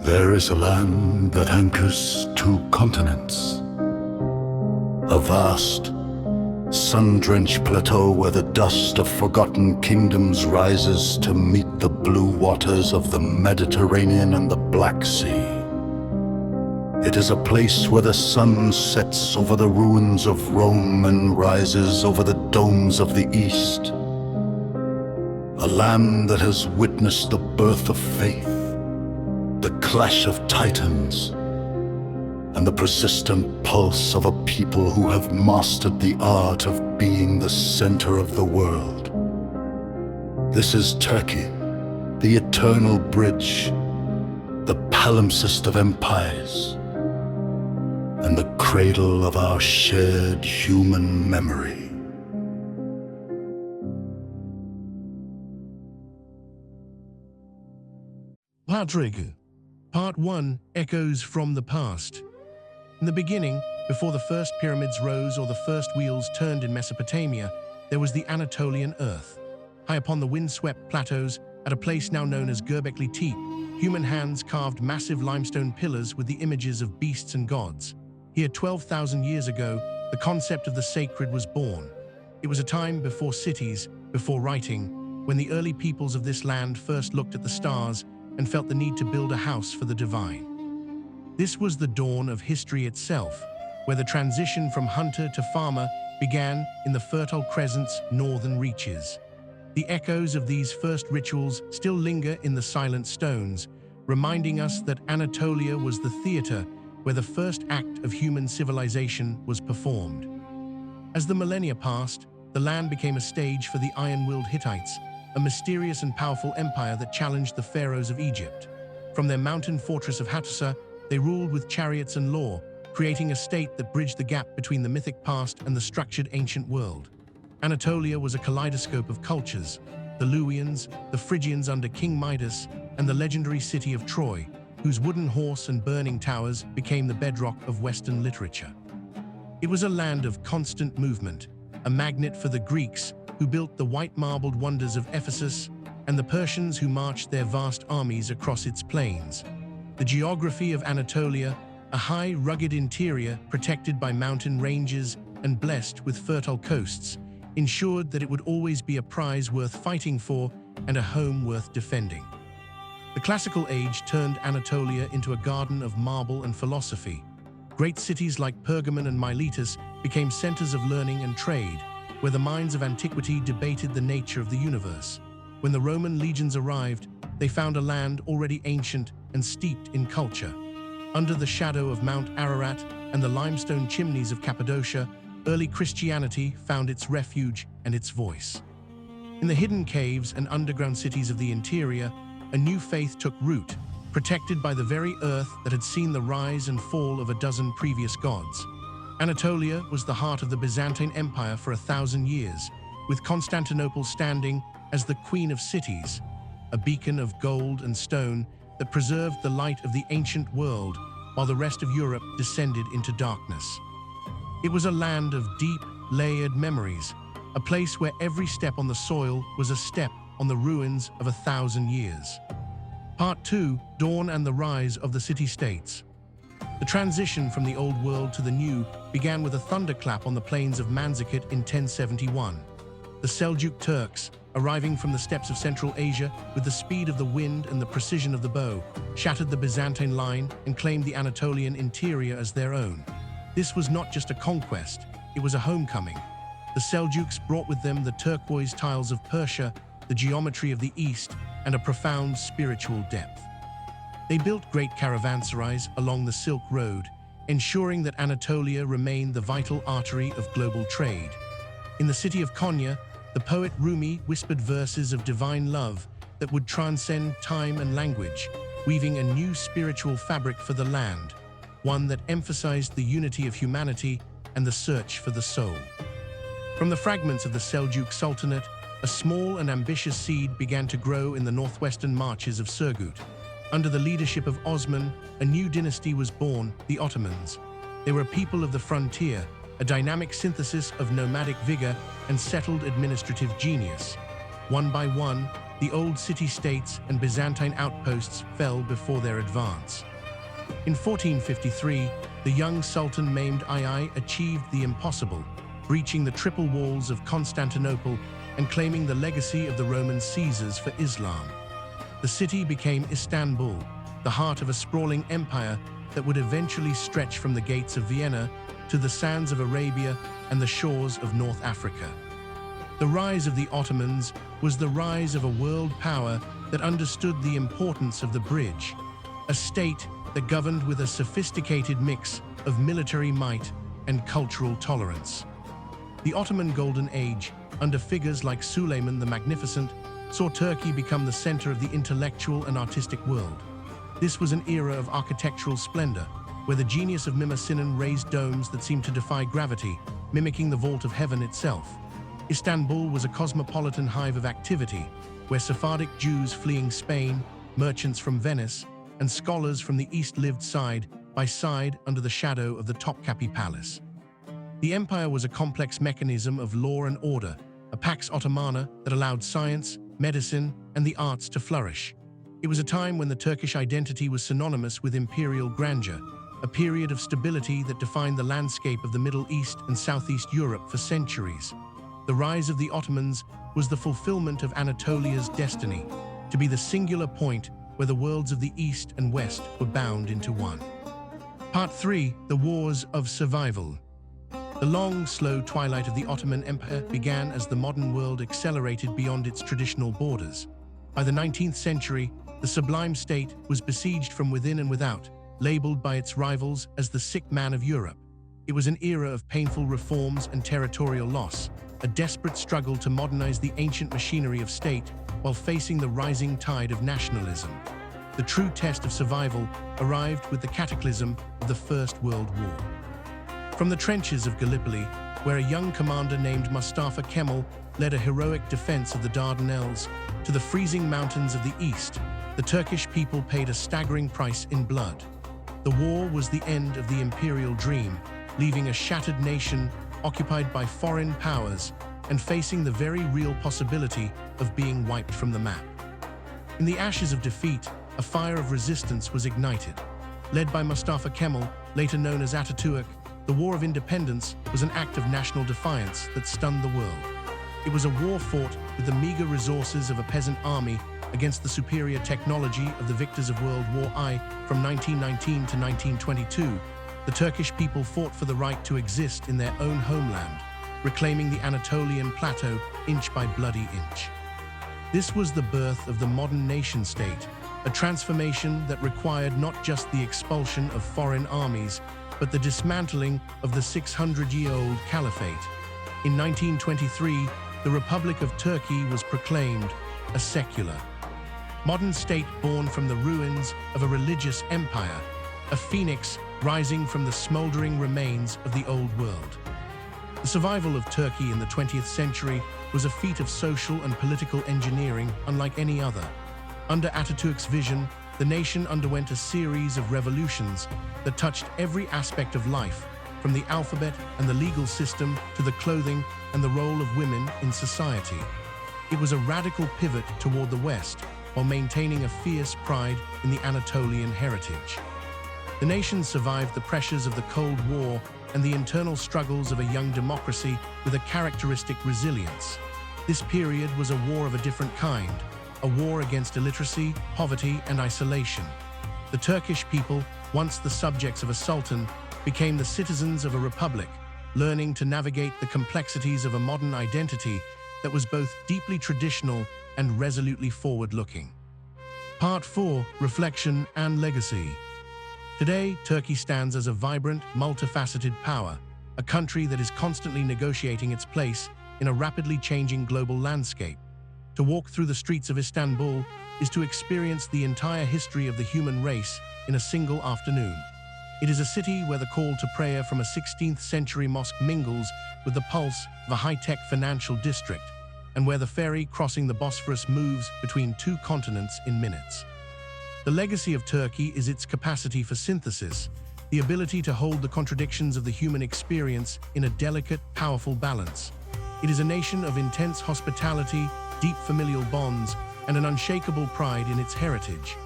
There is a land that anchors two continents. A vast, sun-drenched plateau where the dust of forgotten kingdoms rises to meet the blue waters of the Mediterranean and the Black Sea. It is a place where the sun sets over the ruins of Rome and rises over the domes of the East. A land that has witnessed the birth of faith, the clash of titans, and the persistent pulse of a people who have mastered the art of being the center of the world. This is Turkey, the eternal bridge, the palimpsest of empires, and the cradle of our shared human memory. Patrick, Part 1, Echoes from the Past. In the beginning, before the first pyramids rose or the first wheels turned in Mesopotamia, there was the Anatolian earth. High upon the windswept plateaus, at a place now known as Göbekli Tepe, human hands carved massive limestone pillars with the images of beasts and gods. Here, 12,000 years ago, the concept of the sacred was born. It was a time before cities, before writing, when the early peoples of this land first looked at the stars and felt the need to build a house for the divine. This was the dawn of history itself, where the transition from hunter to farmer began in the Fertile Crescent's northern reaches. The echoes of these first rituals still linger in the silent stones, reminding us that Anatolia was the theater where the first act of human civilization was performed. As the millennia passed, the land became a stage for the iron-willed Hittites, a mysterious and powerful empire that challenged the pharaohs of Egypt. From their mountain fortress of Hattusa, they ruled with chariots and law, creating a state that bridged the gap between the mythic past and the structured ancient world. Anatolia was a kaleidoscope of cultures: the Luwians, the Phrygians under King Midas, and the legendary city of Troy, whose wooden horse and burning towers became the bedrock of Western literature. It was a land of constant movement, a magnet for the Greeks, who built the white marbled wonders of Ephesus, and the Persians who marched their vast armies across its plains. The geography of Anatolia, a high, rugged interior protected by mountain ranges and blessed with fertile coasts, ensured that it would always be a prize worth fighting for and a home worth defending. The classical age turned Anatolia into a garden of marble and philosophy. Great cities like Pergamon and Miletus became centers of learning and trade, where the minds of antiquity debated the nature of the universe. When the Roman legions arrived, they found a land already ancient and steeped in culture. Under the shadow of Mount Ararat and the limestone chimneys of Cappadocia, early Christianity found its refuge and its voice. In the hidden caves and underground cities of the interior, a new faith took root, protected by the very earth that had seen the rise and fall of a dozen previous gods. Anatolia was the heart of the Byzantine Empire for 1,000 years, with Constantinople standing as the queen of cities, a beacon of gold and stone that preserved the light of the ancient world while the rest of Europe descended into darkness. It was a land of deep, layered memories, a place where every step on the soil was a step on the ruins of 1,000 years. Part 2, Dawn and the Rise of the City-States. The transition from the old world to the new began with a thunderclap on the plains of Manzikert in 1071. The Seljuk Turks, arriving from the steppes of Central Asia with the speed of the wind and the precision of the bow, shattered the Byzantine line and claimed the Anatolian interior as their own. This was not just a conquest, it was a homecoming. The Seljuks brought with them the turquoise tiles of Persia, the geometry of the East, and a profound spiritual depth. They built great caravanserais along the Silk Road, ensuring that Anatolia remained the vital artery of global trade. In the city of Konya, the poet Rumi whispered verses of divine love that would transcend time and language, weaving a new spiritual fabric for the land, one that emphasized the unity of humanity and the search for the soul. From the fragments of the Seljuk Sultanate, a small and ambitious seed began to grow in the northwestern marches of Surgut. Under the leadership of Osman, a new dynasty was born, the Ottomans. They were a people of the frontier, a dynamic synthesis of nomadic vigor and settled administrative genius. One by one, the old city-states and Byzantine outposts fell before their advance. In 1453, the young Sultan Mehmed II achieved the impossible, breaching the triple walls of Constantinople and claiming the legacy of the Roman Caesars for Islam. The city became Istanbul, the heart of a sprawling empire that would eventually stretch from the gates of Vienna to the sands of Arabia and the shores of North Africa. The rise of the Ottomans was the rise of a world power that understood the importance of the bridge, a state that governed with a sophisticated mix of military might and cultural tolerance. The Ottoman Golden Age, under figures like Suleiman the Magnificent, saw Turkey become the center of the intellectual and artistic world. This was an era of architectural splendor, where the genius of Mimar Sinan raised domes that seemed to defy gravity, mimicking the vault of heaven itself. Istanbul was a cosmopolitan hive of activity, where Sephardic Jews fleeing Spain, merchants from Venice, and scholars from the East lived side by side under the shadow of the Topkapi Palace. The empire was a complex mechanism of law and order, a pax ottomana that allowed science, medicine, and the arts to flourish. It was a time when the Turkish identity was synonymous with imperial grandeur, a period of stability that defined the landscape of the Middle East and Southeast Europe for centuries. The rise of the Ottomans was the fulfillment of Anatolia's destiny, to be the singular point where the worlds of the East and West were bound into one. Part 3. The Wars of Survival. The long, slow twilight of the Ottoman Empire began as the modern world accelerated beyond its traditional borders. By the 19th century, the sublime state was besieged from within and without, labeled by its rivals as the sick man of Europe. It was an era of painful reforms and territorial loss, a desperate struggle to modernize the ancient machinery of state while facing the rising tide of nationalism. The true test of survival arrived with the cataclysm of the First World War. From the trenches of Gallipoli, where a young commander named Mustafa Kemal led a heroic defense of the Dardanelles, to the freezing mountains of the east, the Turkish people paid a staggering price in blood. The war was the end of the imperial dream, leaving a shattered nation occupied by foreign powers and facing the very real possibility of being wiped from the map. In the ashes of defeat, a fire of resistance was ignited. Led by Mustafa Kemal, later known as Ataturk, the War of Independence was an act of national defiance that stunned the world. It was a war fought with the meager resources of a peasant army against the superior technology of the victors of World War I. From 1919 to 1922, the Turkish people fought for the right to exist in their own homeland, reclaiming the Anatolian plateau inch by bloody inch. This was the birth of the modern nation-state, a transformation that required not just the expulsion of foreign armies, but the dismantling of the 600-year-old caliphate. In 1923, the Republic of Turkey was proclaimed a secular, modern state born from the ruins of a religious empire, a phoenix rising from the smoldering remains of the old world. The survival of Turkey in the 20th century was a feat of social and political engineering unlike any other. Under Ataturk's vision, the nation underwent a series of revolutions that touched every aspect of life, from the alphabet and the legal system to the clothing and the role of women in society. It was a radical pivot toward the West, while maintaining a fierce pride in the Anatolian heritage. The nation survived the pressures of the Cold War and the internal struggles of a young democracy with a characteristic resilience. This period was a war of a different kind, a war against illiteracy, poverty, and isolation. The Turkish people, once the subjects of a sultan, became the citizens of a republic, learning to navigate the complexities of a modern identity that was both deeply traditional and resolutely forward-looking. Part 4. Reflection and Legacy. Today, Turkey stands as a vibrant, multifaceted power, a country that is constantly negotiating its place in a rapidly changing global landscape. To walk through the streets of Istanbul is to experience the entire history of the human race in a single afternoon. It is a city where the call to prayer from a 16th-century mosque mingles with the pulse of a high-tech financial district, and where the ferry crossing the Bosphorus moves between two continents in minutes. The legacy of Turkey is its capacity for synthesis, the ability to hold the contradictions of the human experience in a delicate, powerful balance. It is a nation of intense hospitality, deep familial bonds, and an unshakable pride in its heritage.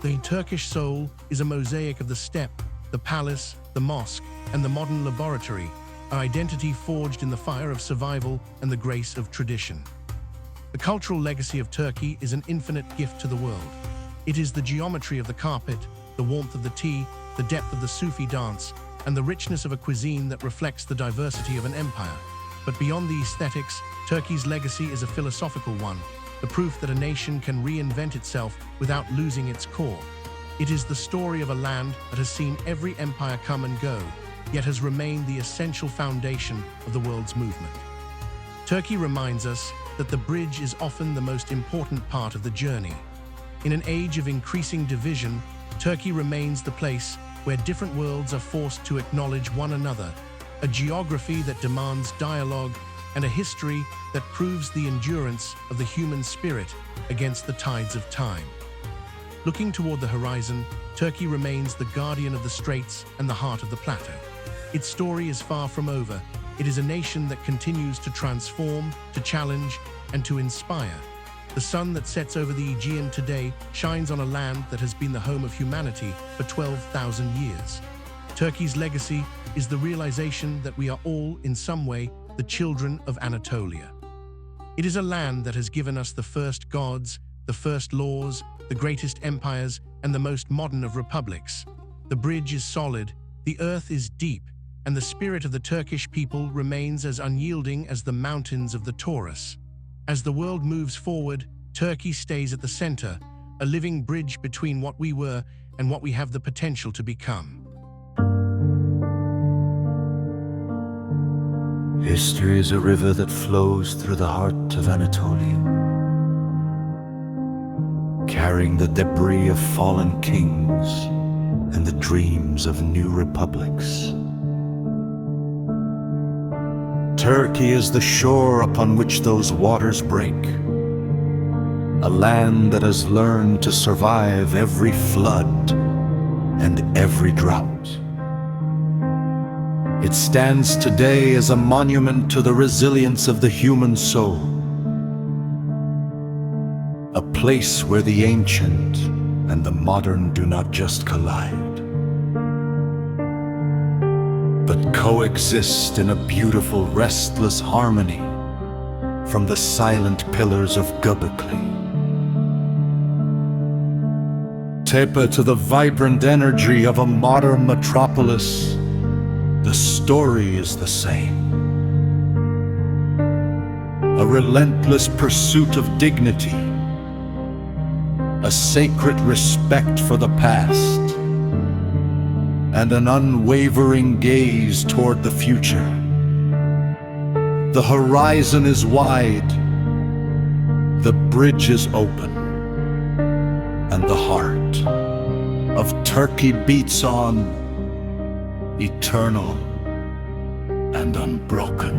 The Turkish soul is a mosaic of the steppe, the palace, the mosque, and the modern laboratory, an identity forged in the fire of survival and the grace of tradition. The cultural legacy of Turkey is an infinite gift to the world. It is the geometry of the carpet, the warmth of the tea, the depth of the Sufi dance, and the richness of a cuisine that reflects the diversity of an empire. But beyond the aesthetics, Turkey's legacy is a philosophical one, the proof that a nation can reinvent itself without losing its core. It is the story of a land that has seen every empire come and go, yet has remained the essential foundation of the world's movement. Turkey reminds us that the bridge is often the most important part of the journey. In an age of increasing division, Turkey remains the place where different worlds are forced to acknowledge one another, a geography that demands dialogue, and a history that proves the endurance of the human spirit against the tides of time. Looking toward the horizon, Turkey remains the guardian of the straits and the heart of the plateau. Its story is far from over. It is a nation that continues to transform, to challenge, and to inspire. The sun that sets over the Aegean today shines on a land that has been the home of humanity for 12,000 years. Turkey's legacy is the realization that we are all, in some way, the children of Anatolia. It is a land that has given us the first gods, the first laws, the greatest empires, and the most modern of republics. The bridge is solid, the earth is deep, and the spirit of the Turkish people remains as unyielding as the mountains of the Taurus. As the world moves forward, Turkey stays at the center, a living bridge between what we were and what we have the potential to become. History is a river that flows through the heart of Anatolia, carrying the debris of fallen kings and the dreams of new republics. Turkey is the shore upon which those waters break, a land that has learned to survive every flood and every drought. It stands today as a monument to the resilience of the human soul, a place where the ancient and the modern do not just collide, but coexist in a beautiful, restless harmony from the silent pillars of Göbekli Tepe to the vibrant energy of a modern metropolis. The story is the same. A relentless pursuit of dignity, a sacred respect for the past, and an unwavering gaze toward the future. The horizon is wide, the bridge is open, and the heart of Turkey beats on, eternal and unbroken.